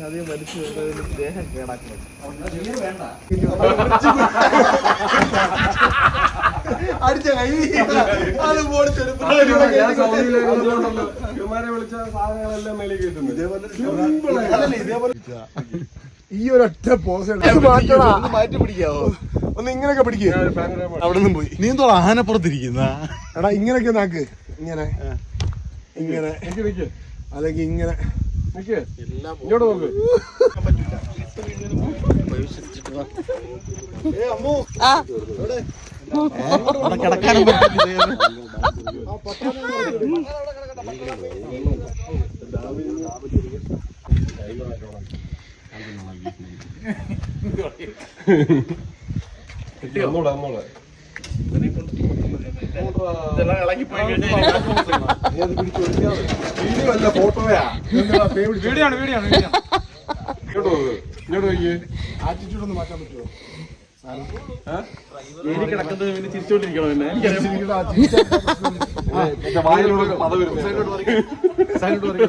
അധികം വലിച്ചു ദേഹം കേടാക്കണം. അടിച്ച കൈ അത് വിളിച്ച സാധനങ്ങളെല്ലാം മേലെ കിട്ടുന്നു. ഈ ഒരൊറ്റ പോസ് മാറ്റി പിടിക്കാവോ? ഒന്ന് ഇങ്ങനെയൊക്കെ പിടിക്കുക. അവിടെ നിന്നും പോയി. നീ എന്തോ ആനപ്പുറത്തിരിക്കുന്ന എടാ ഇങ്ങനെയൊക്കെ നാക്ക് ഇങ്ങനെ ഇങ്ങനെ അല്ലെങ്കിൽ ഇങ്ങനെ ഇങ്ങോട്ട് നോക്ക്. കിടക്കാനും പറ്റില്ല. ഫോട്ടോയാ ആറ്റിറ്റ്യൂഡ് ഒന്ന് മാറ്റാൻ പറ്റുമോ? കിടക്കുന്നത് ചിരിച്ചോണ്ടിരിക്കണോ? പിന്നെ